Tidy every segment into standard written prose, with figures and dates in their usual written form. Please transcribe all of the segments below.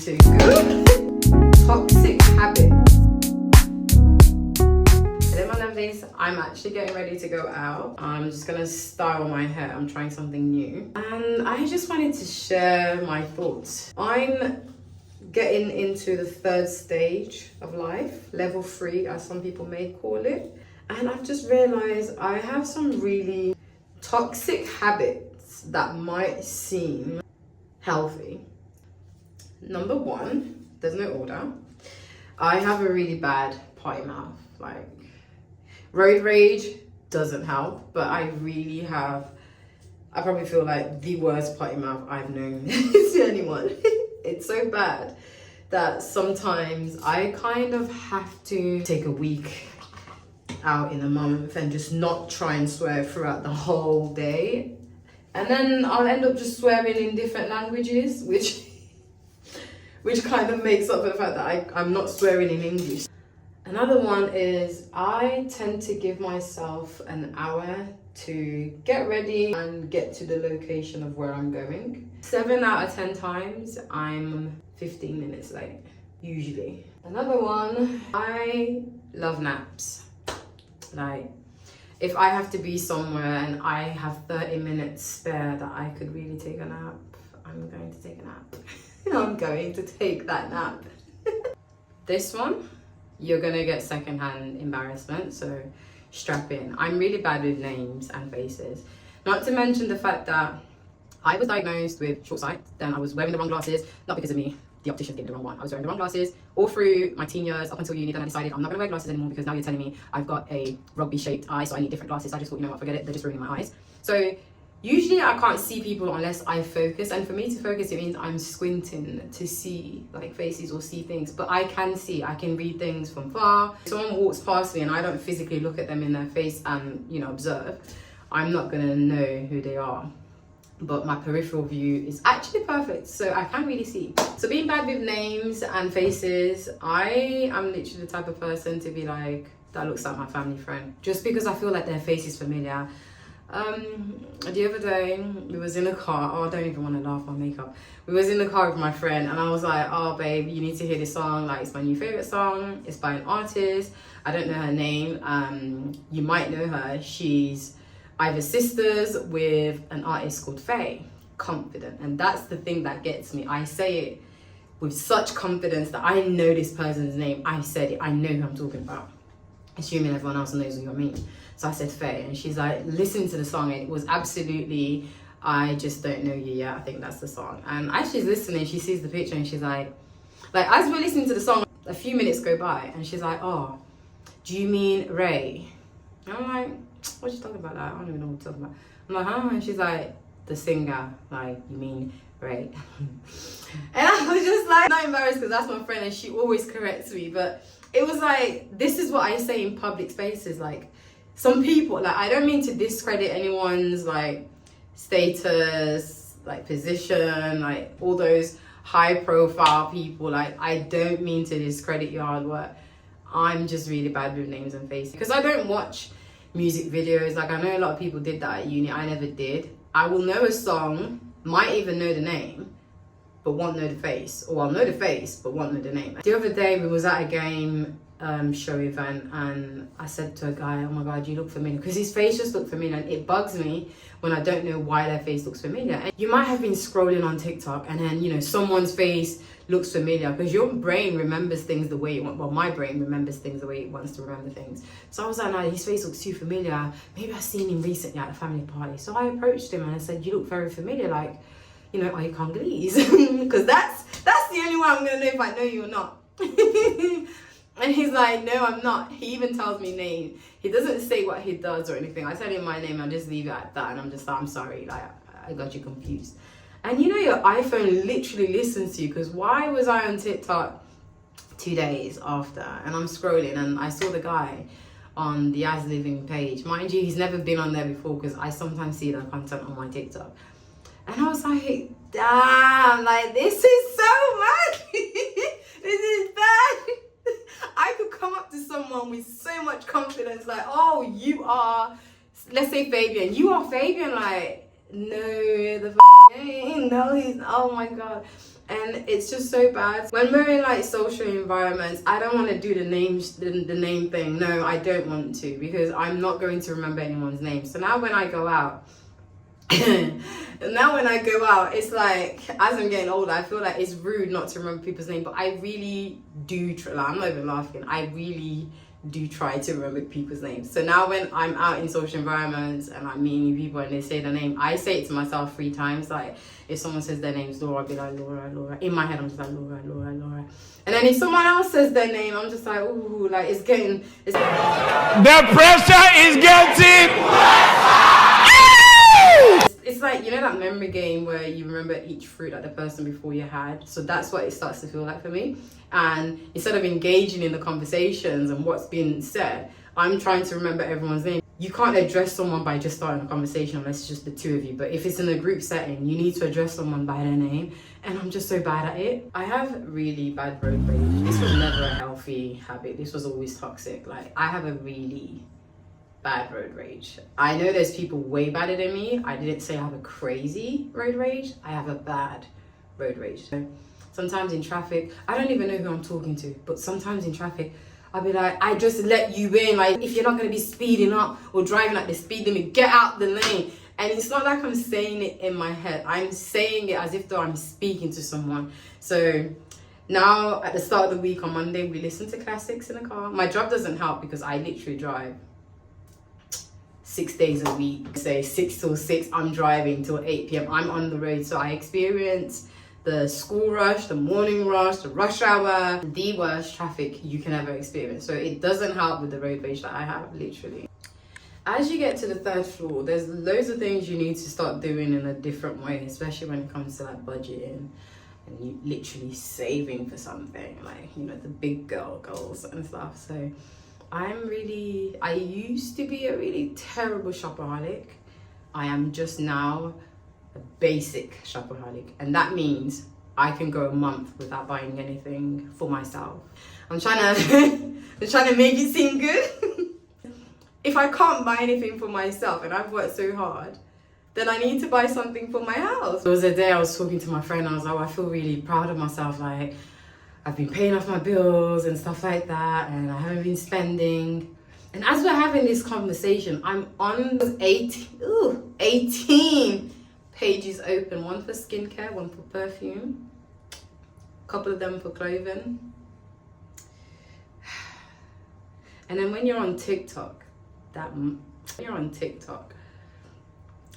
to go. Toxic habit. Hello my lovelies, I'm actually getting ready to go out. I'm just gonna style my hair. I'm trying something new. And I just wanted to share my thoughts. I'm getting into the third stage of life, level 3 as some people may call it. And I've just realized I have some really toxic habits that might seem healthy. Number 1, there's no order. I have a really bad potty mouth. Like, road rage doesn't help, but I probably feel like the worst potty mouth I've known to anyone. It's so bad that sometimes I kind of have to take a week out in a month and just not try and swear throughout the whole day. And then I'll end up just swearing in different languages, which kind of makes up for the fact that I'm not swearing in English. Another one is I tend to give myself an hour to get ready and get to the location of where I'm going. 7 out of 10 times, I'm 15 minutes late, usually. Another one, I love naps. Like, if I have to be somewhere and I have 30 minutes spare that I could really take a nap, I'm going to take a nap. I'm going to take that nap. This one, you're gonna get secondhand embarrassment, so strap in. I'm really bad with names and faces. Not to mention the fact that I was diagnosed with short sight, then I was wearing the wrong glasses, not because of me, the optician gave me the wrong one. I was wearing the wrong glasses all through my teen years up until uni. Then I decided I'm not gonna wear glasses anymore because now you're telling me I've got a rugby shaped eye, so I need different glasses. I just thought, you know what, forget it, they're just ruining my eyes. So usually I can't see people unless I focus, and for me to focus, it means I'm squinting to see like faces or see things, but I can see, I can read things from far. If someone walks past me and I don't physically look at them in their face and, you know, observe, I'm not gonna know who they are. But my peripheral view is actually perfect, so I can really see. So being bad with names and faces, I am literally the type of person to be like, that looks like my family friend, just because I feel like their face is familiar. The other day we was in the car. Oh, I don't even want to laugh, my makeup. We was in the car with my friend and I was like, oh babe, you need to hear this song, like it's my new favorite song. It's by an artist, I don't know her name. You might know her. She's either sisters with an artist called Faye. Confident. And that's the thing that gets me. I say it with such confidence that I know this person's name. I said it, I know who I'm talking about, assuming everyone else knows who I mean. So I said Faye, and she's like, listen to the song. And it was absolutely, I just don't know you yet. I think that's the song. And as she's listening, she sees the picture and she's like as we're listening to the song, a few minutes go by and she's like, oh, do you mean Ray? And I'm like, what are you talking about? Like, I don't even know what you're talking about. I'm like, huh? And she's like, the singer, like, you mean Ray? And I was just like, not embarrassed because that's my friend and she always corrects me. But it was like, this is what I say in public spaces. Like, some people, like, I don't mean to discredit anyone's like status, like position, like all those high profile people. Like, I don't mean to discredit your hard work. I'm just really bad with names and faces because I don't watch music videos. Like, I know a lot of people did that at uni. I never did. I will know a song, might even know the name, but won't know the face, or I'll know the face but won't know the name. The other day we was at a game show event and I said to a guy, oh my god, you look familiar, because his face just looked familiar, and it bugs me when I don't know why their face looks familiar. And you might have been scrolling on TikTok and then, you know, someone's face looks familiar because your brain remembers things the way it wants. Well, my brain remembers things the way it wants to remember things. So I was like, no, his face looks too familiar, maybe I've seen him recently at a family party. So I approached him and I said, you look very familiar, like, you know, are you Congolese? Because that's the only way I'm gonna know if I know you or not. And he's like, no, I'm not. He even tells me name. He doesn't say what he does or anything. I tell him my name, I just leave it at that, and I'm just like, I'm sorry, like, I got you confused. And you know, your iPhone literally listens to you, because why was I on TikTok 2 days after, and I'm scrolling and I saw the guy on the As Living page. Mind you, he's never been on there before because I sometimes see that content on my TikTok. And I was like, damn, like, this is so much. This is bad. I could come up to someone with so much confidence, like, oh, you are, let's say Fabian. You are Fabian, like, no, the no, he's, oh my god. And it's just so bad. When we're in like social environments, I don't want to do the name thing. No, I don't want to, because I'm not going to remember anyone's name. So now when I go out, it's like, as I'm getting older, I feel like it's rude not to remember people's name, but I really do like, I'm not even laughing, I really do try to remember people's names. So now when I'm out in social environments and I'm meeting people and they say their name, I say it to myself 3 times. Like if someone says their name's Laura, I'll be like, Laura. In my head, I'm just like, Laura. And then if someone else says their name, I'm just like, ooh, like the pressure is getting. It's like, you know that memory game where you remember each fruit that the person before you had? So that's what it starts to feel like for me. And instead of engaging in the conversations and what's being said, I'm trying to remember everyone's name. You can't address someone by just starting a conversation unless it's just the 2 of you. But if it's in a group setting, you need to address someone by their name. And I'm just so bad at it. I have really bad road rage. This was never a healthy habit. This was always toxic. Like, I have a really bad road rage. I know there's people way badder than me. I didn't say I have a crazy road rage. I have a bad road rage. Sometimes in traffic, I don't even know who I'm talking to, but sometimes in traffic, I'll be like, I just let you in. Like, if you're not going to be speeding up or driving at the speed limit, get out the lane. And it's not like I'm saying it in my head. I'm saying it as if though I'm speaking to someone. So now at the start of the week on Monday, we listen to classics in the car. My job doesn't help because I literally drive 6 days a week. Say 6 till 6, I'm driving till 8 p.m. I'm on the road. So I experience the school rush, the morning rush, the rush hour, the worst traffic you can ever experience. So it doesn't help with the road rage that I have, literally. As you get to the 3rd floor, there's loads of things you need to start doing in a different way, especially when it comes to like budgeting and you literally saving for something, like, you know, the big girl goals and stuff. So I used to be a really terrible shopaholic. I am just now a basic shopaholic, and that means I can go a month without buying anything for myself. I'm trying to make it seem good. If I can't buy anything for myself and I've worked so hard, then I need to buy something for my house. There was a day I was talking to my friend, I was like, oh, I feel really proud of myself, like I've been paying off my bills and stuff like that, and I haven't been spending. And as we're having this conversation, I'm on 18 pages open. One for skincare, one for perfume, a couple of them for clothing. And then when you're on TikTok,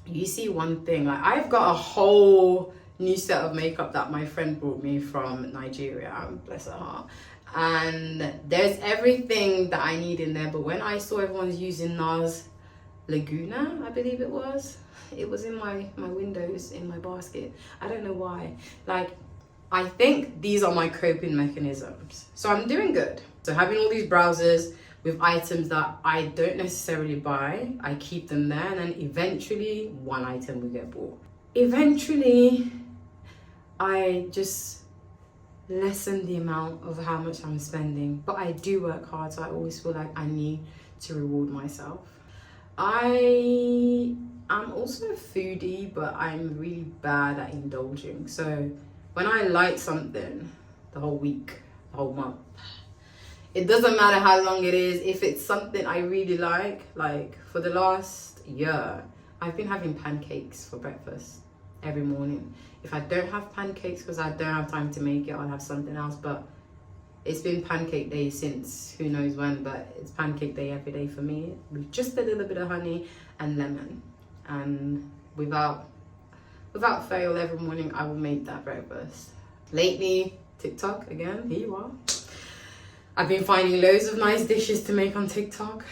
you see one thing. Like, I've got a whole new set of makeup that my friend brought me from Nigeria, bless her heart, and there's everything that I need in there. But when I saw everyone's using NARS Laguna, I believe it was in my windows, in my basket. I don't know why. Like, I think these are my coping mechanisms. So I'm doing good. So having all these browsers with items that I don't necessarily buy, I keep them there, and then eventually one item will get bought. Eventually, I just lessen the amount of how much I'm spending, but I do work hard, so I always feel like I need to reward myself. I am also a foodie, but I'm really bad at indulging. So when I like something the whole week, the whole month, it doesn't matter how long it is, if it's something I really like for the last year, I've been having pancakes for breakfast every morning. If I don't have pancakes because I don't have time to make it, I'll have something else. But it's been pancake day since who knows when, but it's pancake day every day for me, with just a little bit of honey and lemon. And without fail, every morning I will make that breakfast. Lately, TikTok again, here you are. I've been finding loads of nice dishes to make on TikTok.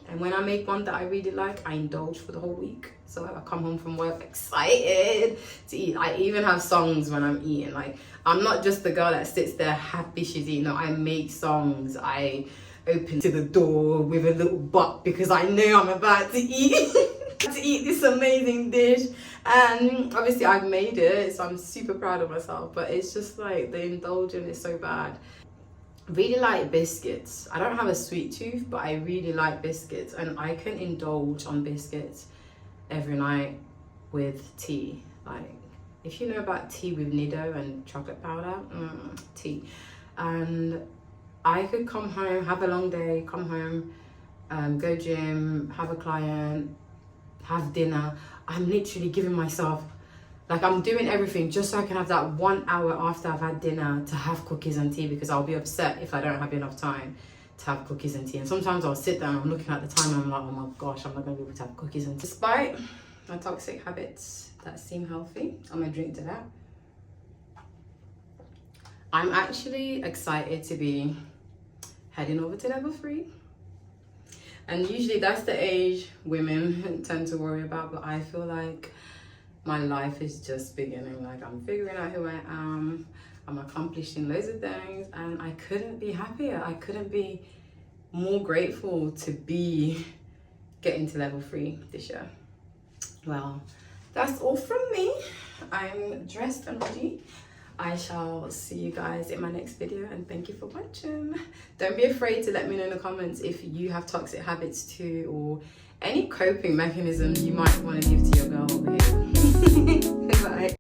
And when I make one that I really like, I indulge for the whole week. So I come home from work excited to eat. I even have songs when I'm eating. Like, I'm not just the girl that sits there happy she's eating. No, I make songs. I open to the door with a little butt because I know I'm about to eat. to eat this amazing dish. And obviously I've made it, so I'm super proud of myself. But it's just like the indulgence is so bad. Really like biscuits. I don't have a sweet tooth, but I really like biscuits, and I can indulge on biscuits every night with tea. Like, if you know about tea with Nido and chocolate powder, tea. And I could come home, have a long day, come home, go gym, have a client, have dinner. I'm literally giving myself, like, I'm doing everything just so I can have that 1 hour after I've had dinner to have cookies and tea, because I'll be upset if I don't have enough time to have cookies and tea. And sometimes I'll sit down, I'm looking at the time, and I'm like, oh my gosh, I'm not gonna be able to have cookies and tea. Despite my toxic habits that seem healthy, I'm gonna drink to that. I'm actually excited to be heading over to level 3. And usually that's the age women tend to worry about, but I feel like my life is just beginning. Like, I'm figuring out who I am, I'm accomplishing loads of things, and I couldn't be happier. I couldn't be more grateful to be getting to level 3 this year. Well, that's all from me. I'm dressed and ready. I shall see you guys in my next video, and thank you for watching. Don't be afraid to let me know in the comments if you have toxic habits too, or any coping mechanism you might want to give to your girl over here.